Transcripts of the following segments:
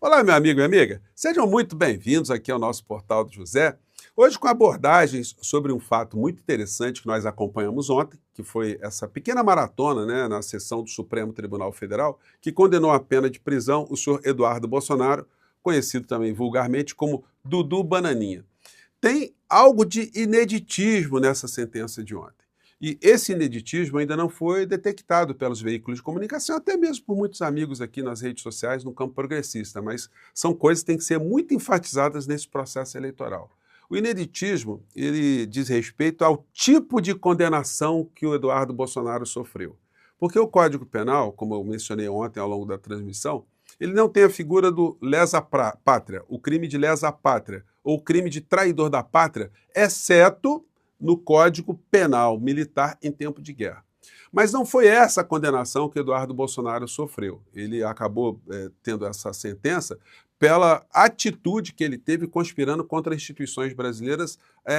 Olá, meu amigo e amiga. Sejam muito bem-vindos aqui ao nosso Portal do José. Hoje com abordagens sobre um fato muito interessante que nós acompanhamos ontem, que foi essa pequena maratona, na sessão do Supremo Tribunal Federal, que condenou à pena de prisão o senhor Eduardo Bolsonaro, conhecido também vulgarmente como Dudu Bananinha. Tem algo de ineditismo nessa sentença de ontem. E esse ineditismo ainda não foi detectado pelos veículos de comunicação, até mesmo por muitos amigos aqui nas redes sociais no campo progressista, mas são coisas que têm que ser muito enfatizadas nesse processo eleitoral. O ineditismo, ele diz respeito ao tipo de condenação que o Eduardo Bolsonaro sofreu. Porque o Código Penal, como eu mencionei ontem ao longo da transmissão, ele não tem a figura do lesa pátria, o crime de lesa pátria, ou o crime de traidor da pátria, exceto no Código Penal Militar em tempo de guerra. Mas não foi essa a condenação que Eduardo Bolsonaro sofreu. Ele acabou tendo essa sentença pela atitude que ele teve conspirando contra instituições brasileiras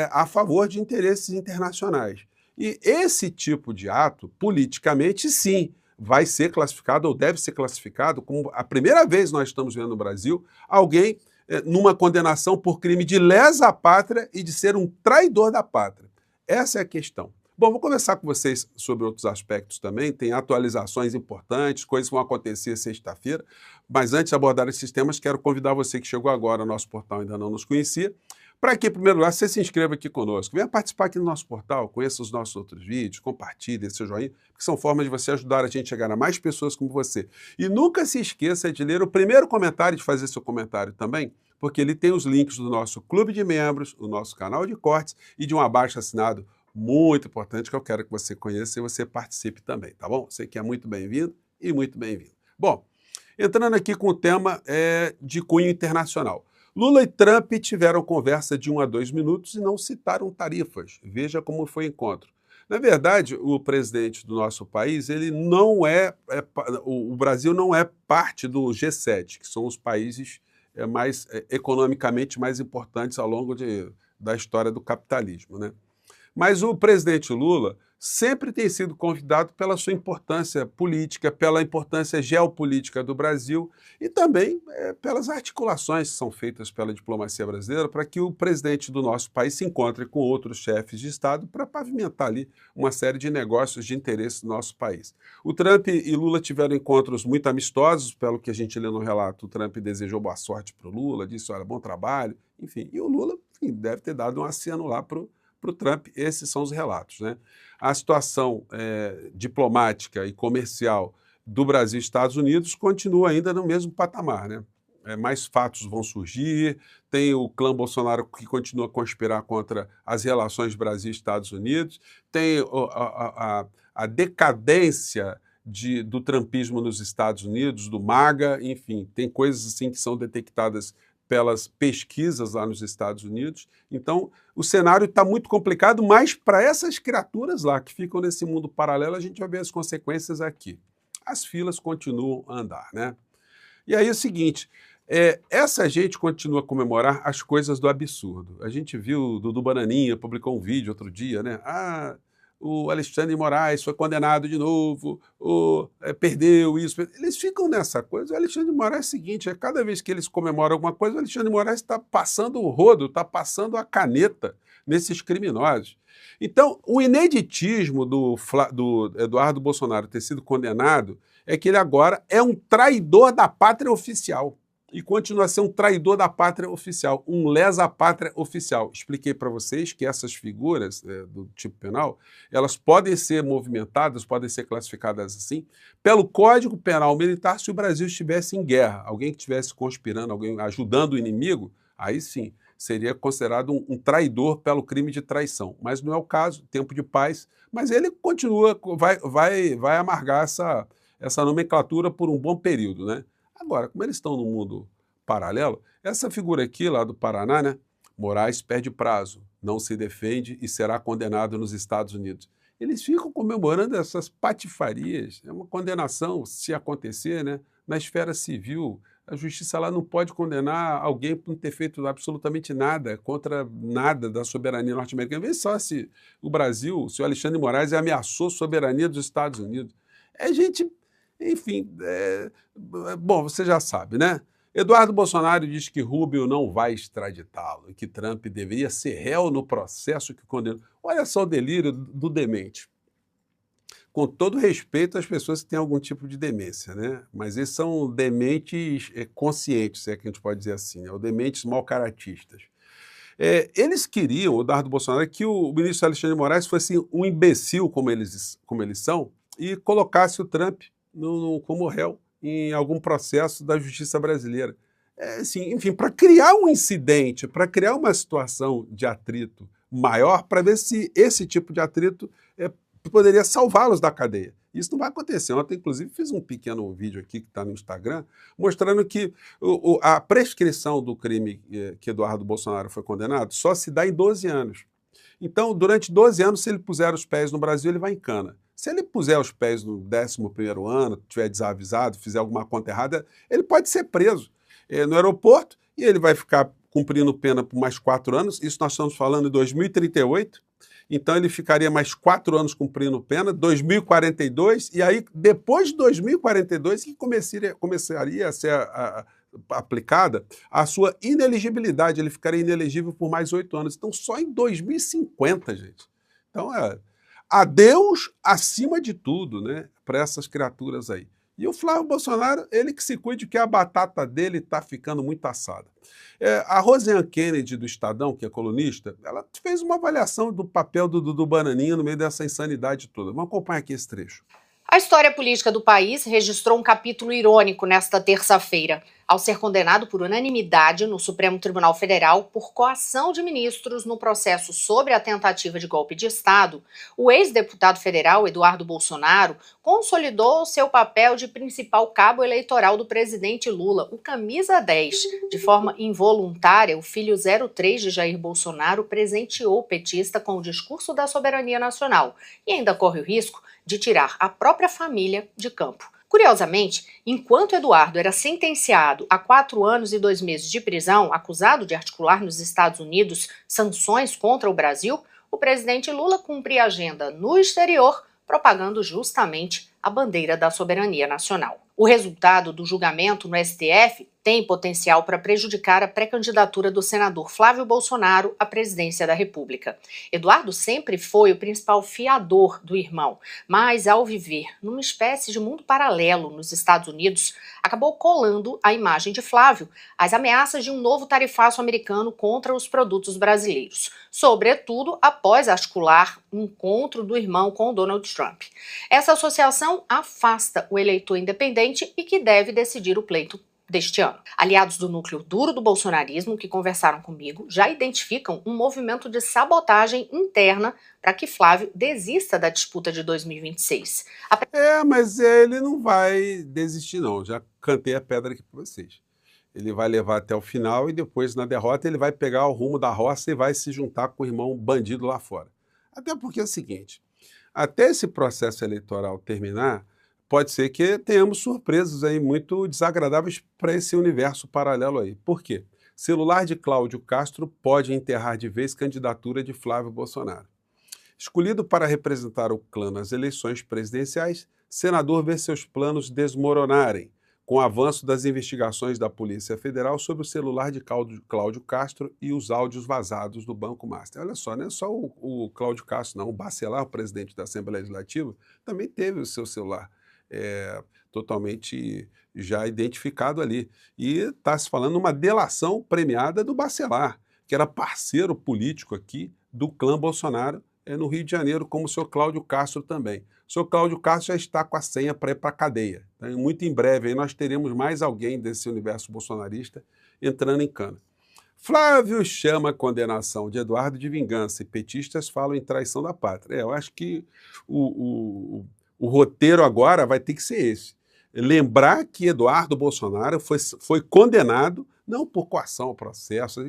a favor de interesses internacionais. E esse tipo de ato, politicamente, sim, vai ser classificado ou deve ser classificado como a primeira vez nós estamos vendo no Brasil alguém numa condenação por crime de lesa pátria e de ser um traidor da pátria. Essa é a questão. Bom, vou conversar com vocês sobre outros aspectos também, tem atualizações importantes, coisas que vão acontecer sexta-feira, mas antes de abordar esses temas, quero convidar você que chegou agora ao nosso portal e ainda não nos conhecia, para que, em primeiro lugar, você se inscreva aqui conosco. Venha participar aqui no nosso portal, conheça os nossos outros vídeos, compartilhe, dê seu joinha, que são formas de você ajudar a gente a chegar a mais pessoas como você. E nunca se esqueça de ler o primeiro comentário e de fazer seu comentário também, porque ele tem os links do nosso clube de membros, o nosso canal de cortes e de um abaixo-assinado muito importante que eu quero que você conheça e você participe também, tá bom? Você que é muito bem-vindo e muito bem-vindo. Bom, entrando aqui com o tema de cunho internacional. Lula e Trump tiveram conversa de 1 a 2 minutos e não citaram tarifas. Veja como foi o encontro. Na verdade, o presidente do nosso país, ele não o Brasil não é parte do G7, que são os países economicamente mais importantes ao longo da história do capitalismo, né? Mas o presidente Lula sempre tem sido convidado pela sua importância política, pela importância geopolítica do Brasil e também pelas articulações que são feitas pela diplomacia brasileira para que o presidente do nosso país se encontre com outros chefes de Estado para pavimentar ali uma série de negócios de interesse do nosso país. O Trump e Lula tiveram encontros muito amistosos, pelo que a gente lê no relato. O Trump desejou boa sorte para o Lula, disse, olha, bom trabalho, enfim. E o Lula, enfim, deve ter dado um aceno lá para o Trump. Esses são os relatos, né? A situação diplomática e comercial do Brasil e Estados Unidos continua ainda no mesmo patamar, né? Mais fatos vão surgir, tem o clã Bolsonaro que continua a conspirar contra as relações Brasil e Estados Unidos, tem a decadência do trumpismo nos Estados Unidos, do MAGA, enfim, tem coisas assim que são detectadas pelas pesquisas lá nos Estados Unidos. Então, o cenário está muito complicado, mas para essas criaturas lá que ficam nesse mundo paralelo, a gente vai ver as consequências aqui. As filas continuam a andar, né? E aí é o seguinte, essa gente continua a comemorar as coisas do absurdo. A gente viu o Dudu Bananinha publicou um vídeo outro dia, né? O Alexandre de Moraes foi condenado de novo, perdeu isso. Eles ficam nessa coisa. O Alexandre de Moraes é o seguinte, cada vez que eles comemoram alguma coisa, o Alexandre de Moraes está passando o rodo, está passando a caneta nesses criminosos. Então, o ineditismo do Eduardo Bolsonaro ter sido condenado é que ele agora é um traidor da pátria oficial. E continua a ser um traidor da pátria oficial, um lesa-pátria oficial. Expliquei para vocês que essas figuras do tipo penal, elas podem ser movimentadas, podem ser classificadas assim, pelo Código Penal Militar se o Brasil estivesse em guerra. Alguém que estivesse conspirando, alguém ajudando o inimigo, aí sim, seria considerado um traidor pelo crime de traição. Mas não é o caso, tempo de paz, mas ele continua, vai amargar essa nomenclatura por um bom período, né? Agora, como eles estão no mundo paralelo, essa figura aqui, lá do Paraná, né? Moraes perde prazo, não se defende e será condenado nos Estados Unidos. Eles ficam comemorando essas patifarias. É uma condenação, se acontecer, né? Na esfera civil. A justiça lá não pode condenar alguém por não ter feito absolutamente nada, contra nada da soberania norte-americana. Vê só se o Brasil, se o Alexandre de Moraes ameaçou a soberania dos Estados Unidos. É gente... Enfim, bom, você já sabe, né? Eduardo Bolsonaro diz que Rubio não vai extraditá-lo e que Trump deveria ser réu no processo que condenou. Olha só o delírio do demente. Com todo respeito às pessoas que têm algum tipo de demência, né? Mas esses são dementes conscientes, se é que a gente pode dizer assim, né? Ou dementes mal-caratistas. Eles queriam, o Eduardo Bolsonaro, que o ministro Alexandre de Moraes fosse um imbecil, como eles são, e colocasse o Trump como réu em algum processo da justiça brasileira. Assim, enfim, para criar um incidente, para criar uma situação de atrito maior, para ver se esse tipo de atrito poderia salvá-los da cadeia. Isso não vai acontecer. Ontem, inclusive, fiz um pequeno vídeo aqui que está no Instagram, mostrando que a prescrição do crime que Eduardo Bolsonaro foi condenado só se dá em 12 anos. Então, durante 12 anos, se ele puser os pés no Brasil, ele vai em cana. Se ele puser os pés no 11º ano, estiver desavisado, fizer alguma conta errada, ele pode ser preso no aeroporto e ele vai ficar cumprindo pena por mais 4 anos. Isso nós estamos falando em 2038. Então ele ficaria mais 4 anos cumprindo pena, 2042, e aí depois de 2042 que começaria a ser aplicada a sua ineligibilidade, ele ficaria inelegível por mais 8 anos. Então só em 2050, gente. Então adeus acima de tudo, né, para essas criaturas aí. E o Flávio Bolsonaro, ele que se cuide que a batata dele está ficando muito assada. A Roseanne Kennedy, do Estadão, que é colunista, ela fez uma avaliação do papel do Bananinha no meio dessa insanidade toda. Vamos acompanhar aqui esse trecho. A história política do país registrou um capítulo irônico nesta terça-feira, ao ser condenado por unanimidade no Supremo Tribunal Federal por coação de ministros no processo sobre a tentativa de golpe de Estado. O ex-deputado federal Eduardo Bolsonaro consolidou seu papel de principal cabo eleitoral do presidente Lula, o camisa 10. De forma involuntária, o filho 03 de Jair Bolsonaro presenteou o petista com o discurso da soberania nacional e ainda corre o risco de tirar a própria família de campo. Curiosamente, enquanto Eduardo era sentenciado a 4 anos e 2 meses de prisão, acusado de articular nos Estados Unidos sanções contra o Brasil, o presidente Lula cumpria agenda no exterior, propagando justamente a bandeira da soberania nacional. O resultado do julgamento no STF tem potencial para prejudicar a pré-candidatura do senador Flávio Bolsonaro à presidência da República. Eduardo sempre foi o principal fiador do irmão, mas ao viver numa espécie de mundo paralelo nos Estados Unidos, acabou colando a imagem de Flávio às ameaças de um novo tarifaço americano contra os produtos brasileiros, sobretudo após articular um encontro do irmão com Donald Trump. Essa associação afasta o eleitor independente e que deve decidir o pleito deste ano. Aliados do núcleo duro do bolsonarismo que conversaram comigo já identificam um movimento de sabotagem interna para que Flávio desista da disputa de 2026. Mas ele não vai desistir não, já cantei a pedra aqui para vocês. Ele vai levar até o final e depois, na derrota, ele vai pegar o rumo da roça e vai se juntar com o irmão bandido lá fora. Até porque é o seguinte, até esse processo eleitoral terminar, pode ser que tenhamos surpresas aí muito desagradáveis para esse universo paralelo aí. Por quê? Celular de Cláudio Castro pode enterrar de vez candidatura de Flávio Bolsonaro. Escolhido para representar o clã nas eleições presidenciais, senador vê seus planos desmoronarem, com o avanço das investigações da Polícia Federal sobre o celular de Cláudio Castro e os áudios vazados do Banco Master. Olha só, não é só o Cláudio Castro, não. O Bacelar, o presidente da Assembleia Legislativa, também teve o seu celular totalmente já identificado ali. E está se falando uma delação premiada do Bacelar, que era parceiro político aqui do clã Bolsonaro no Rio de Janeiro, como o senhor Cláudio Castro também. O senhor Cláudio Castro já está com a senha para ir para a cadeia. Então, muito em breve aí nós teremos mais alguém desse universo bolsonarista entrando em cana. Flávio chama a condenação de Eduardo de vingança e petistas falam em traição da pátria. Eu acho que o roteiro agora vai ter que ser esse. Lembrar que Eduardo Bolsonaro foi condenado, não por coação ao processo,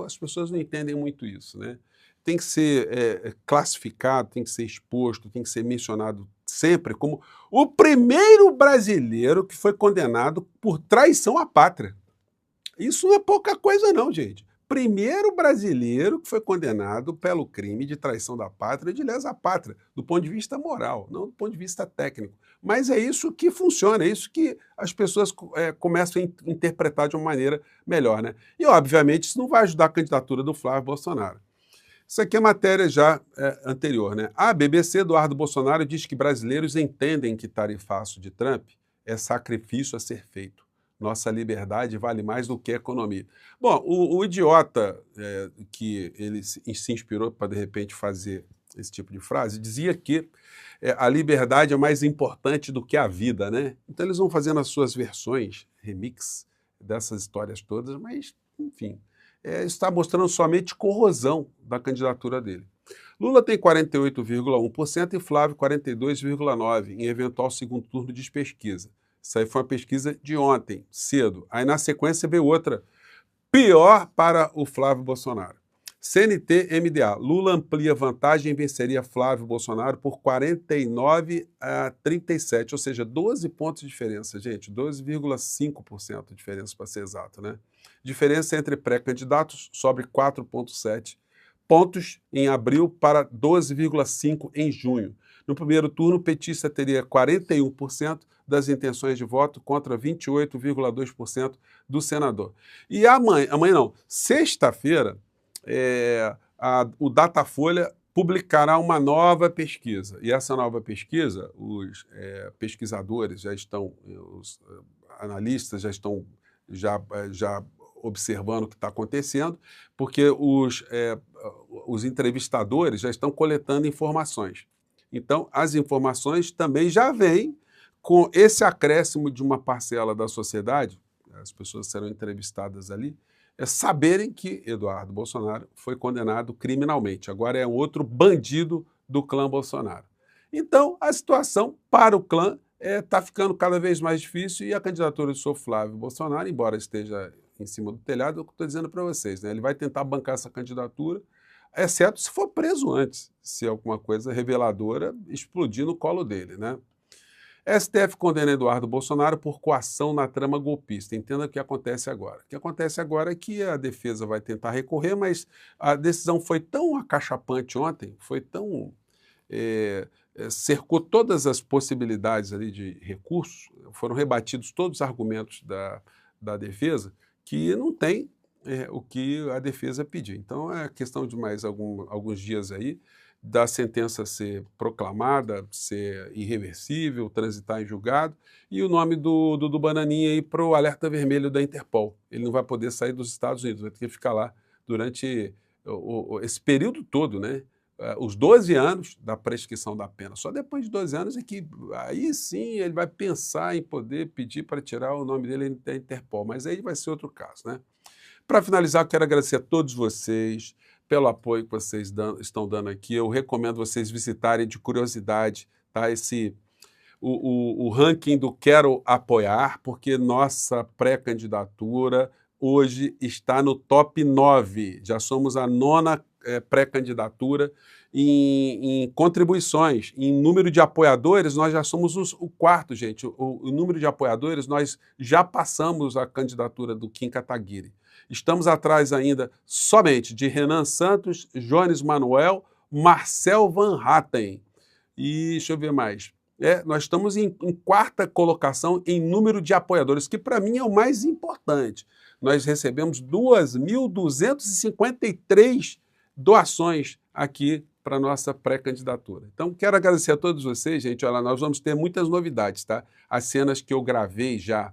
as pessoas não entendem muito isso, né? Tem que ser classificado, tem que ser exposto, tem que ser mencionado sempre como o primeiro brasileiro que foi condenado por traição à pátria. Isso não é pouca coisa não, gente. primeiro brasileiro que foi condenado pelo crime de traição da pátria e de lesa pátria, do ponto de vista moral, não do ponto de vista técnico. Mas é isso que funciona, é isso que as pessoas começam a interpretar de uma maneira melhor, né? E, obviamente, isso não vai ajudar a candidatura do Flávio Bolsonaro. Isso aqui é matéria já anterior, né? A BBC, Eduardo Bolsonaro, diz que brasileiros entendem que tarifaço de Trump é sacrifício a ser feito. Nossa liberdade vale mais do que a economia. Bom, o idiota que ele se inspirou para, de repente, fazer esse tipo de frase, dizia que a liberdade é mais importante do que a vida, né? Então eles vão fazendo as suas versões, remix dessas histórias todas, mas, enfim, está mostrando somente corrosão da candidatura dele. Lula tem 48,1% e Flávio 42,9% em eventual segundo turno de pesquisa. Isso aí foi uma pesquisa de ontem, cedo. Aí, na sequência, veio outra, pior para o Flávio Bolsonaro. CNT-MDA. Lula amplia vantagem e venceria Flávio Bolsonaro por 49 a 37, ou seja, 12 pontos de diferença, gente. 12,5% de diferença, para ser exato, né? Diferença entre pré-candidatos sobre 4,7 pontos em abril para 12,5 em junho. No primeiro turno, o petista teria 41% das intenções de voto contra 28,2% do senador. E amanhã não, sexta-feira, o Datafolha publicará uma nova pesquisa. E essa nova pesquisa, os pesquisadores já estão, os analistas já estão observando o que está acontecendo, porque os entrevistadores já estão coletando informações. Então, as informações também já vêm com esse acréscimo de uma parcela da sociedade, as pessoas serão entrevistadas ali, saberem que Eduardo Bolsonaro foi condenado criminalmente. Agora é um outro bandido do clã Bolsonaro. Então, a situação para o clã está ficando cada vez mais difícil e a candidatura do senhor Flávio Bolsonaro, embora esteja em cima do telhado, é o que eu estou dizendo para vocês, né? Ele vai tentar bancar essa candidatura, exceto se for preso antes, se alguma coisa reveladora explodir no colo dele, né? STF condena Eduardo Bolsonaro por coação na trama golpista. Entenda o que acontece agora. O que acontece agora é que a defesa vai tentar recorrer, mas a decisão foi tão acachapante ontem, foi tão... cercou todas as possibilidades ali de recurso, foram rebatidos todos os argumentos da defesa, que não tem o que a defesa pedir. Então, é questão de mais alguns dias aí, da sentença ser proclamada, ser irreversível, transitar em julgado, e o nome do Bananinha aí para o alerta vermelho da Interpol. Ele não vai poder sair dos Estados Unidos, vai ter que ficar lá durante esse período todo, né? Os 12 anos da prescrição da pena. Só depois de 12 anos é que aí sim ele vai pensar em poder pedir para tirar o nome dele da Interpol, mas aí vai ser outro caso, né? Para finalizar, eu quero agradecer a todos vocês pelo apoio que vocês estão dando aqui. Eu recomendo vocês visitarem de curiosidade, tá? O ranking do Quero Apoiar, porque nossa pré-candidatura hoje está no top 9. Já somos a 9ª pré-candidatura em contribuições. Em número de apoiadores, nós já somos o 4º, gente. O número de apoiadores, nós já passamos a candidatura do Kim Kataguiri. Estamos atrás ainda somente de Renan Santos, Jones Manuel, Marcel Van Hatten. E deixa eu ver mais. Nós estamos em 4ª colocação em número de apoiadores, que para mim é o mais importante. Nós recebemos 2.253 doações aqui para a nossa pré-candidatura. Então, quero agradecer a todos vocês, gente. Olha, nós vamos ter muitas novidades, tá? As cenas que eu gravei já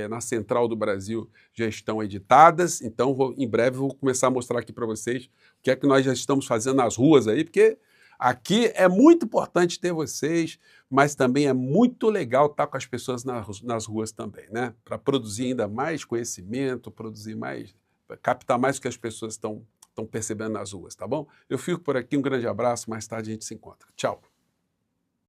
na Central do Brasil já estão editadas, então em breve vou começar a mostrar aqui para vocês o que é que nós já estamos fazendo nas ruas aí, porque aqui é muito importante ter vocês, mas também é muito legal estar com as pessoas nas ruas também, né? Para produzir ainda mais conhecimento, produzir mais, captar mais o que as pessoas estão percebendo nas ruas, tá bom? Eu fico por aqui, um grande abraço, mais tarde a gente se encontra. Tchau!